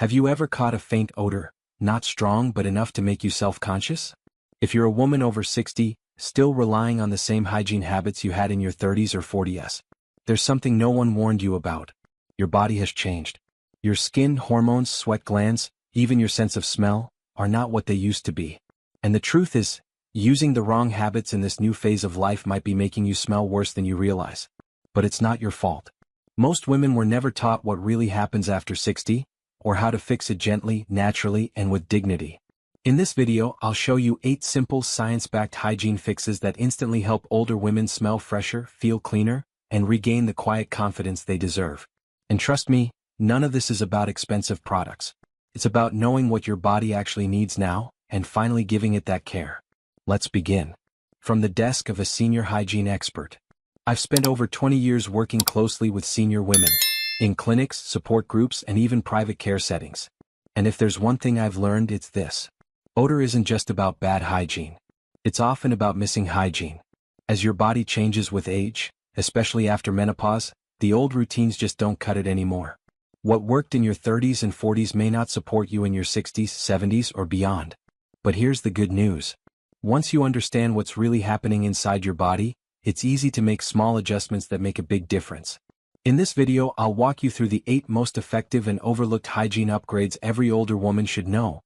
Have you ever caught a faint odor, not strong but enough to make you self-conscious? If you're a woman over 60, still relying on the same hygiene habits you had in your 30s or 40s, there's something no one warned you about. Your body has changed. Your skin, hormones, sweat glands, even your sense of smell, are not what they used to be. And the truth is, using the wrong habits in this new phase of life might be making you smell worse than you realize. But it's not your fault. Most women were never taught what really happens after 60, or how to fix it gently, naturally, and with dignity. In this video, I'll show you 8 simple science-backed hygiene fixes that instantly help older women smell fresher, feel cleaner, and regain the quiet confidence they deserve. And trust me, none of this is about expensive products. It's about knowing what your body actually needs now, and finally giving it that care. Let's begin. From the desk of a senior hygiene expert. I've spent over 20 years working closely with senior women, in clinics, support groups, and even private care settings. And if there's one thing I've learned, it's this. Odor isn't just about bad hygiene. It's often about missing hygiene. As your body changes with age, especially after menopause, the old routines just don't cut it anymore. What worked in your 30s and 40s may not support you in your 60s, 70s, or beyond. But here's the good news. Once you understand what's really happening inside your body, it's easy to make small adjustments that make a big difference. In this video, I'll walk you through the 8 most effective and overlooked hygiene upgrades every older woman should know.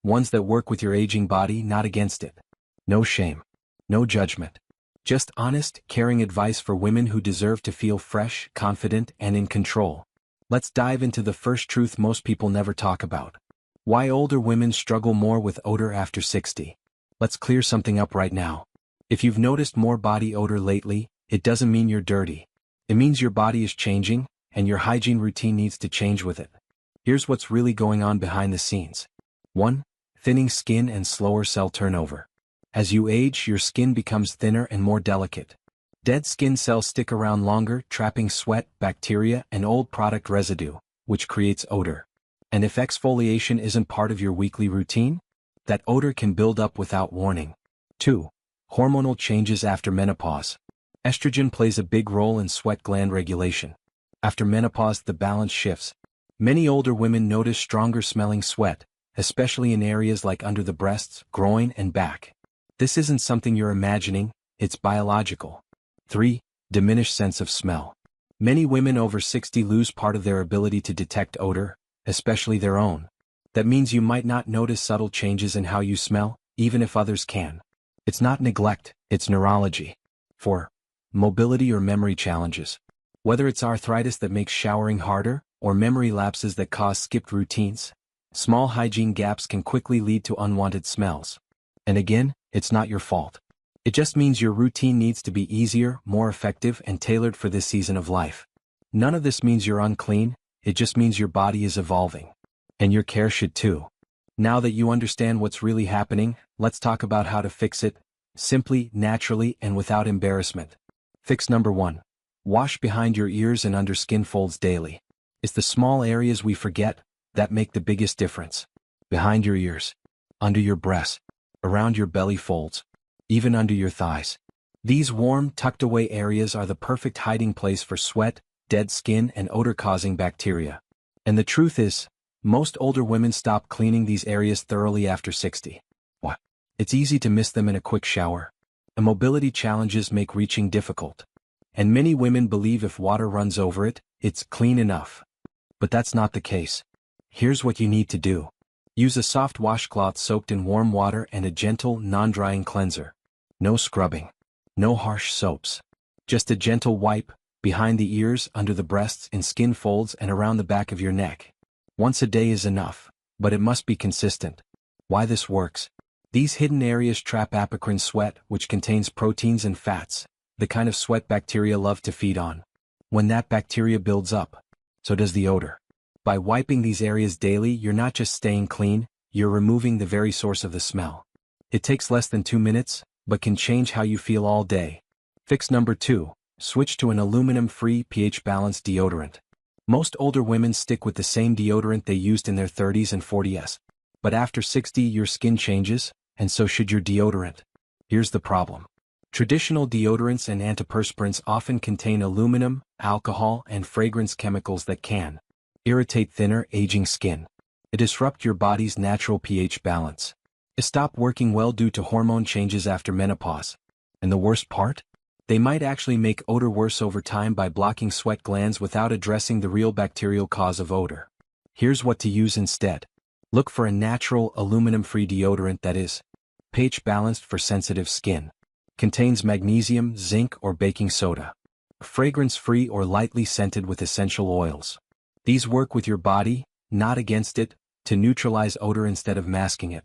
Ones that work with your aging body, not against it. No shame. No judgment. Just honest, caring advice for women who deserve to feel fresh, confident, and in control. Let's dive into the first truth most people never talk about. Why older women struggle more with odor after 60. Let's clear something up right now. If you've noticed more body odor lately, it doesn't mean you're dirty. It means your body is changing, and your hygiene routine needs to change with it. Here's what's really going on behind the scenes. 1. Thinning skin and slower cell turnover. As you age, your skin becomes thinner and more delicate. Dead skin cells stick around longer, trapping sweat, bacteria, and old product residue, which creates odor. And if exfoliation isn't part of your weekly routine, that odor can build up without warning. 2. Hormonal changes after menopause. Estrogen plays a big role in sweat gland regulation. After menopause, the balance shifts. Many older women notice stronger smelling sweat, especially in areas like under the breasts, groin, and back. This isn't something you're imagining, it's biological. 3. Diminished sense of smell. Many women over 60 lose part of their ability to detect odor, especially their own. That means you might not notice subtle changes in how you smell, even if others can. It's not neglect, it's neurology. 4. Mobility or memory challenges. Whether it's arthritis that makes showering harder, or memory lapses that cause skipped routines, small hygiene gaps can quickly lead to unwanted smells. And again, it's not your fault. It just means your routine needs to be easier, more effective, and tailored for this season of life. None of this means you're unclean, it just means your body is evolving. And your care should too. Now that you understand what's really happening, let's talk about how to fix it, simply, naturally, and without embarrassment. Fix number 1. Wash behind your ears and under skin folds daily. It's the small areas we forget that make the biggest difference. Behind your ears, under your breasts, around your belly folds, even under your thighs. These warm, tucked-away areas are the perfect hiding place for sweat, dead skin, and odor-causing bacteria. And the truth is, most older women stop cleaning these areas thoroughly after 60. What? It's easy to miss them in a quick shower. And mobility challenges make reaching difficult. And many women believe if water runs over it, it's clean enough. But that's not the case. Here's what you need to do. Use a soft washcloth soaked in warm water and a gentle, non-drying cleanser. No scrubbing. No harsh soaps. Just a gentle wipe, behind the ears, under the breasts, in skin folds, and around the back of your neck. Once a day is enough, but it must be consistent. Why this works? These hidden areas trap apocrine sweat, which contains proteins and fats, the kind of sweat bacteria love to feed on. When that bacteria builds up, so does the odor. By wiping these areas daily, you're not just staying clean, you're removing the very source of the smell. It takes less than 2 minutes, but can change how you feel all day. Fix number 2. Switch to an aluminum-free, pH-balanced deodorant. Most older women stick with the same deodorant they used in their 30s and 40s. But after 60, your skin changes, and so should your deodorant. Here's the problem. Traditional deodorants and antiperspirants often contain aluminum, alcohol, and fragrance chemicals that can irritate thinner, aging skin. It disrupts your body's natural pH balance. It stops working well due to hormone changes after menopause. And the worst part? They might actually make odor worse over time by blocking sweat glands without addressing the real bacterial cause of odor. Here's what to use instead. Look for a natural, aluminum-free deodorant that is pH-balanced for sensitive skin. Contains magnesium, zinc, or baking soda. Fragrance-free or lightly scented with essential oils. These work with your body, not against it, to neutralize odor instead of masking it.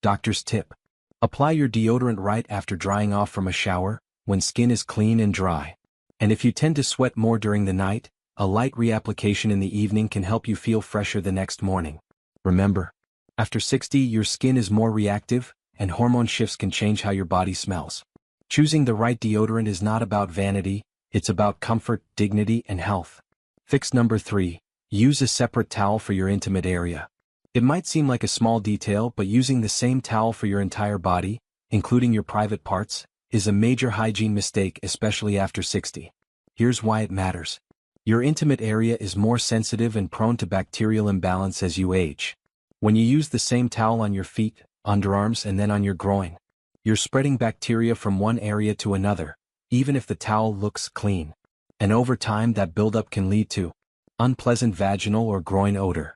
Doctor's tip. Apply your deodorant right after drying off from a shower, when skin is clean and dry. And if you tend to sweat more during the night, a light reapplication in the evening can help you feel fresher the next morning. Remember, after 60, your skin is more reactive, and hormone shifts can change how your body smells. Choosing the right deodorant is not about vanity, it's about comfort, dignity, and health. Fix number 3. Use a separate towel for your intimate area. It might seem like a small detail, but using the same towel for your entire body, including your private parts, is a major hygiene mistake, especially after 60. Here's why it matters. Your intimate area is more sensitive and prone to bacterial imbalance as you age. When you use the same towel on your feet, underarms, and then on your groin, you're spreading bacteria from one area to another, even if the towel looks clean. And over time, that buildup can lead to unpleasant vaginal or groin odor,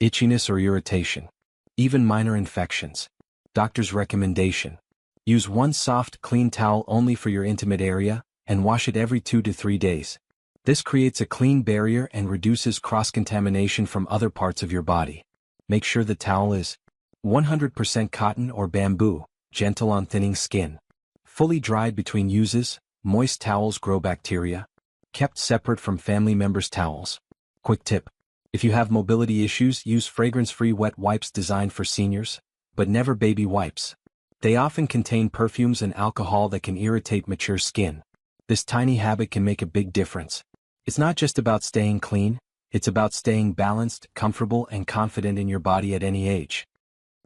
itchiness or irritation, even minor infections. Doctor's recommendation. Use one soft, clean towel only for your intimate area, and wash it every 2 to 3 days. This creates a clean barrier and reduces cross-contamination from other parts of your body. Make sure the towel is 100% cotton or bamboo, gentle on thinning skin. Fully dried between uses, moist towels grow bacteria. Kept separate from family members' towels. Quick tip. If you have mobility issues, use fragrance-free wet wipes designed for seniors, but never baby wipes. They often contain perfumes and alcohol that can irritate mature skin. This tiny habit can make a big difference. It's not just about staying clean, it's about staying balanced, comfortable, and confident in your body at any age.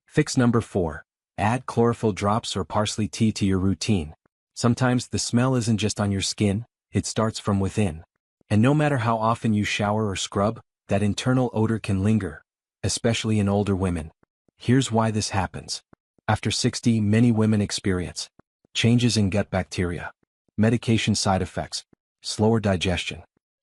Fix number 4. Add chlorophyll drops or parsley tea to your routine. Sometimes the smell isn't just on your skin, it starts from within. And no matter how often you shower or scrub, that internal odor can linger, especially in older women. Here's why this happens. After 60, many women experience changes in gut bacteria, medication side effects, slower digestion,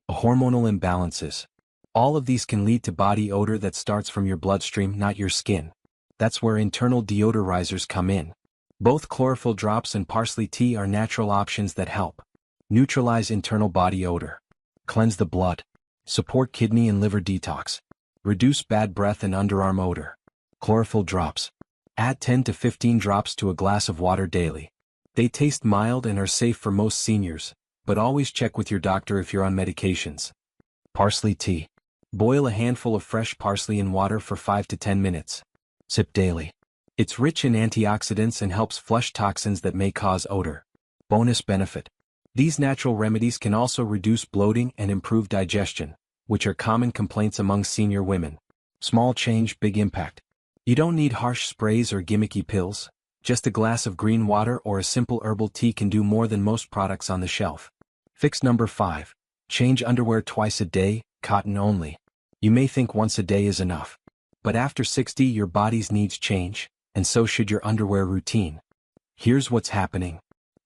hormonal imbalances. All of these can lead to body odor that starts from your bloodstream, not your skin. That's where internal deodorizers come in. Both chlorophyll drops and parsley tea are natural options that help neutralize internal body odor, cleanse the blood, support kidney and liver detox, reduce bad breath and underarm odor. Chlorophyll drops. Add 10 to 15 drops to a glass of water daily. They taste mild and are safe for most seniors, but always check with your doctor if you're on medications. Parsley tea. Boil a handful of fresh parsley in water for 5 to 10 minutes. Sip daily. It's rich in antioxidants and helps flush toxins that may cause odor. Bonus benefit. These natural remedies can also reduce bloating and improve digestion, which are common complaints among senior women. Small change, big impact. You don't need harsh sprays or gimmicky pills. Just a glass of green water or a simple herbal tea can do more than most products on the shelf. Fix number 5. Change underwear twice a day, cotton only. You may think once a day is enough. But after 60, your body's needs change, and so should your underwear routine. Here's what's happening.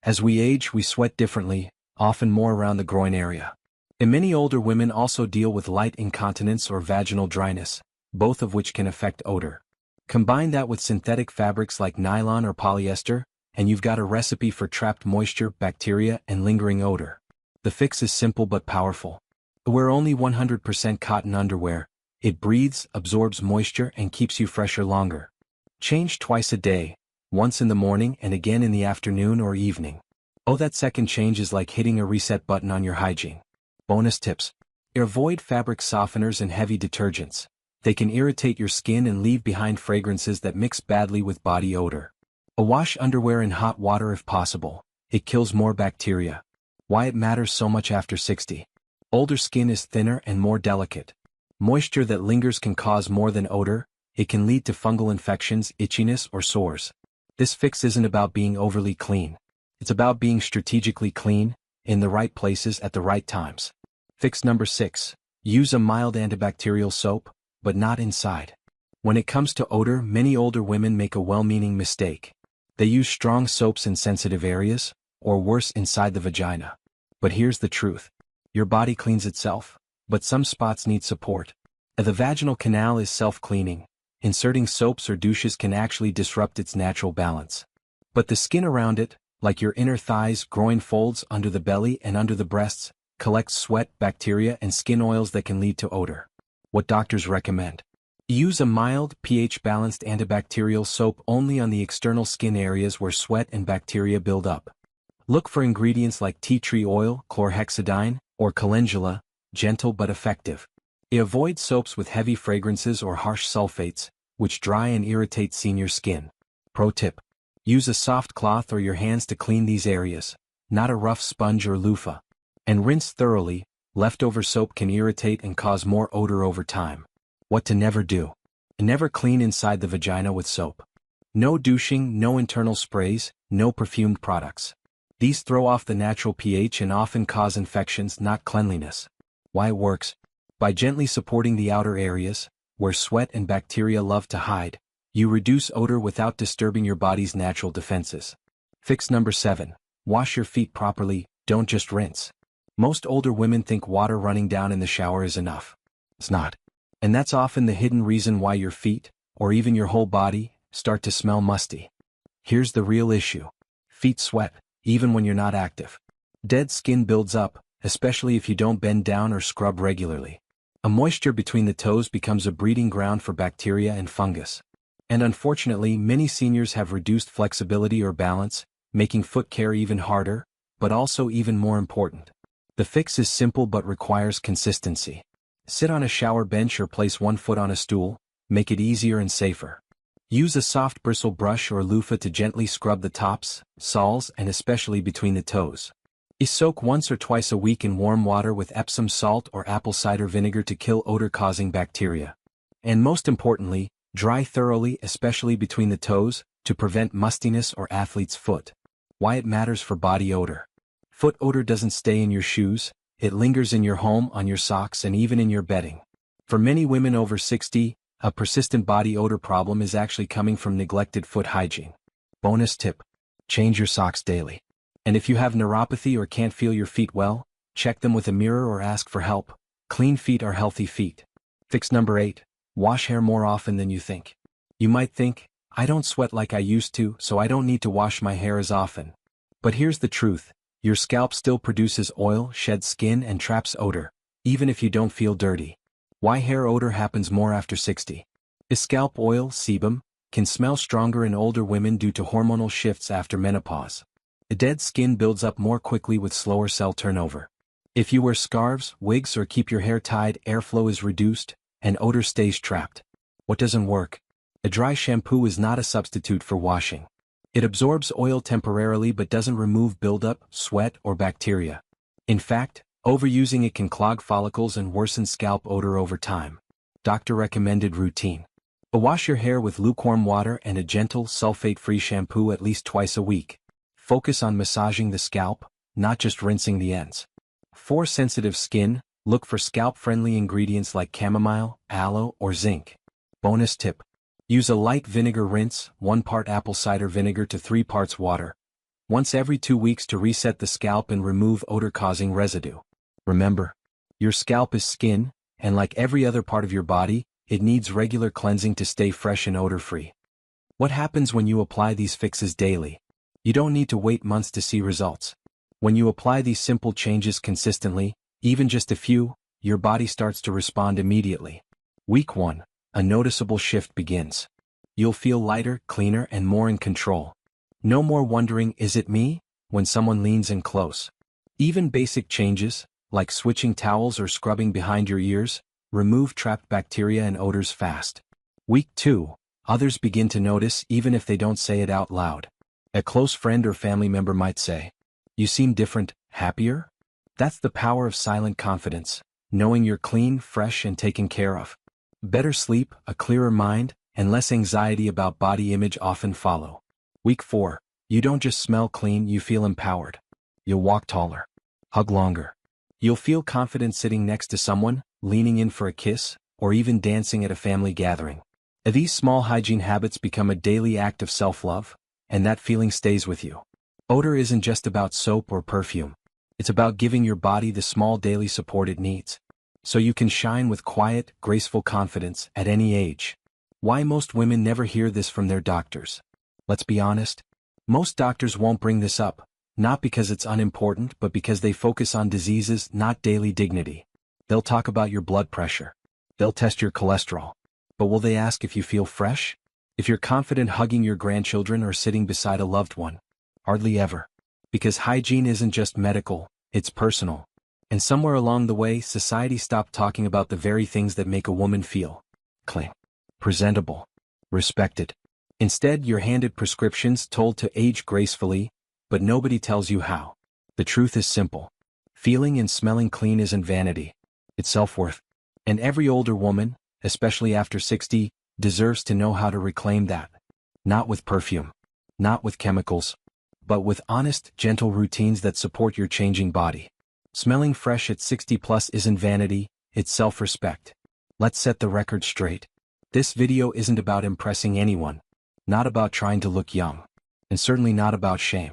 As we age, we sweat differently, often more around the groin area. And many older women also deal with light incontinence or vaginal dryness, both of which can affect odor. Combine that with synthetic fabrics like nylon or polyester, and you've got a recipe for trapped moisture, bacteria, and lingering odor. The fix is simple but powerful. Wear only 100% cotton underwear. It breathes, absorbs moisture, and keeps you fresher longer. Change twice a day, once in the morning and again in the afternoon or evening. Oh, that second change is like hitting a reset button on your hygiene. Bonus tips. Avoid fabric softeners and heavy detergents. They can irritate your skin and leave behind fragrances that mix badly with body odor. Wash underwear in hot water if possible. It kills more bacteria. Why it matters so much after 60. Older skin is thinner and more delicate. Moisture that lingers can cause more than odor. It can lead to fungal infections, itchiness, or sores. This fix isn't about being overly clean. It's about being strategically clean, in the right places at the right times. Fix number 6. Use a mild antibacterial soap, but not inside. When it comes to odor, many older women make a well-meaning mistake. They use strong soaps in sensitive areas, or worse, inside the vagina. But here's the truth. Your body cleans itself, but some spots need support. The vaginal canal is self-cleaning. Inserting soaps or douches can actually disrupt its natural balance. But the skin around it, like your inner thighs, groin folds, under the belly and under the breasts, collects sweat, bacteria and skin oils that can lead to odor. What doctors recommend? Use a mild, pH-balanced antibacterial soap only on the external skin areas where sweat and bacteria build up. Look for ingredients like tea tree oil, chlorhexidine, or calendula, gentle but effective. Avoid soaps with heavy fragrances or harsh sulfates, which dry and irritate senior skin. Pro tip. Use a soft cloth or your hands to clean these areas, not a rough sponge or loofah. And rinse thoroughly. Leftover soap can irritate and cause more odor over time. What to never do. Never clean inside the vagina with soap. No douching, no internal sprays, no perfumed products. These throw off the natural pH and often cause infections, not cleanliness. Why it works? By gently supporting the outer areas, where sweat and bacteria love to hide, you reduce odor without disturbing your body's natural defenses. Fix number 7. Wash your feet properly, don't just rinse. Most older women think water running down in the shower is enough. It's not. And that's often the hidden reason why your feet, or even your whole body, start to smell musty. Here's the real issue. Feet sweat, even when you're not active. Dead skin builds up, especially if you don't bend down or scrub regularly. A moisture between the toes becomes a breeding ground for bacteria and fungus. And unfortunately, many seniors have reduced flexibility or balance, making foot care even harder, but also even more important. The fix is simple but requires consistency. Sit on a shower bench or place one foot on a stool, make it easier and safer. Use a soft bristle brush or loofah to gently scrub the tops, soles and especially between the toes. Soak once or twice a week in warm water with Epsom salt or apple cider vinegar to kill odor-causing bacteria. And most importantly, dry thoroughly, especially between the toes, to prevent mustiness or athlete's foot. Why it matters for body odor. Foot odor doesn't stay in your shoes, it lingers in your home, on your socks and even in your bedding. For many women over 60, a persistent body odor problem is actually coming from neglected foot hygiene. Bonus tip. Change your socks daily. And if you have neuropathy or can't feel your feet well, check them with a mirror or ask for help. Clean feet are healthy feet. Fix number 8. Wash hair more often than you think. You might think, I don't sweat like I used to, so I don't need to wash my hair as often. But here's the truth. Your scalp still produces oil, sheds skin and traps odor, even if you don't feel dirty. Why hair odor happens more after 60? Scalp oil, sebum, can smell stronger in older women due to hormonal shifts after menopause. Dead skin builds up more quickly with slower cell turnover. If you wear scarves, wigs or keep your hair tied, airflow is reduced, and odor stays trapped. What doesn't work? A dry shampoo is not a substitute for washing. It absorbs oil temporarily but doesn't remove buildup, sweat, or bacteria. In fact, overusing it can clog follicles and worsen scalp odor over time. Doctor recommended routine. Wash your hair with lukewarm water and a gentle, sulfate-free shampoo at least twice a week. Focus on massaging the scalp, not just rinsing the ends. For sensitive skin, look for scalp-friendly ingredients like chamomile, aloe, or zinc. Bonus tip. Use a light vinegar rinse, 1 part apple cider vinegar to 3 parts water, once every 2 weeks to reset the scalp and remove odor-causing residue. Remember, your scalp is skin, and like every other part of your body, it needs regular cleansing to stay fresh and odor-free. What happens when you apply these fixes daily? You don't need to wait months to see results. When you apply these simple changes consistently, even just a few, your body starts to respond immediately. Week 1. A noticeable shift begins. You'll feel lighter, cleaner, and more in control. No more wondering, is it me, when someone leans in close. Even basic changes, like switching towels or scrubbing behind your ears, remove trapped bacteria and odors fast. Week 2. Others begin to notice even if they don't say it out loud. A close friend or family member might say, "You seem different, happier?" That's the power of silent confidence, knowing you're clean, fresh, and taken care of. Better sleep, a clearer mind, and less anxiety about body image often follow. Week 4. You don't just smell clean, you feel empowered. You'll walk taller. Hug longer. You'll feel confident sitting next to someone, leaning in for a kiss, or even dancing at a family gathering. These small hygiene habits become a daily act of self-love, and that feeling stays with you. Odor isn't just about soap or perfume. It's about giving your body the small daily support it needs, so you can shine with quiet, graceful confidence at any age. Why most women never hear this from their doctors? Let's be honest. Most doctors won't bring this up, not because it's unimportant but because they focus on diseases, not daily dignity. They'll talk about your blood pressure. They'll test your cholesterol. But will they ask if you feel fresh? If you're confident hugging your grandchildren or sitting beside a loved one? Hardly ever. Because hygiene isn't just medical, it's personal. And somewhere along the way, society stopped talking about the very things that make a woman feel clean, presentable, respected. Instead, you're handed prescriptions told to age gracefully, but nobody tells you how. The truth is simple. Feeling and smelling clean isn't vanity. It's self-worth. And every older woman, especially after 60, deserves to know how to reclaim that. Not with perfume. Not with chemicals. But with honest, gentle routines that support your changing body. Smelling fresh at 60 plus isn't vanity, it's self-respect. Let's set the record straight. This video isn't about impressing anyone. Not about trying to look young. And certainly not about shame.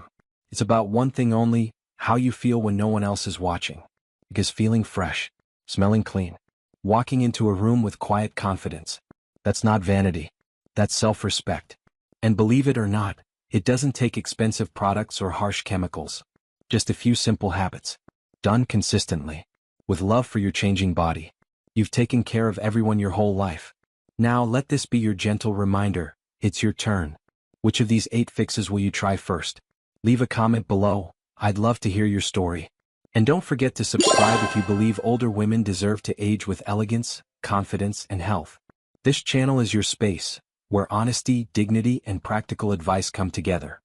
It's about one thing only, how you feel when no one else is watching. Because feeling fresh, smelling clean, walking into a room with quiet confidence, that's not vanity. That's self-respect. And believe it or not, it doesn't take expensive products or harsh chemicals. Just a few simple habits. Done consistently. With love for your changing body. You've taken care of everyone your whole life. Now let this be your gentle reminder, it's your turn. Which of these 8 fixes will you try first? Leave a comment below, I'd love to hear your story. And don't forget to subscribe if you believe older women deserve to age with elegance, confidence, and health. This channel is your space, where honesty, dignity, and practical advice come together.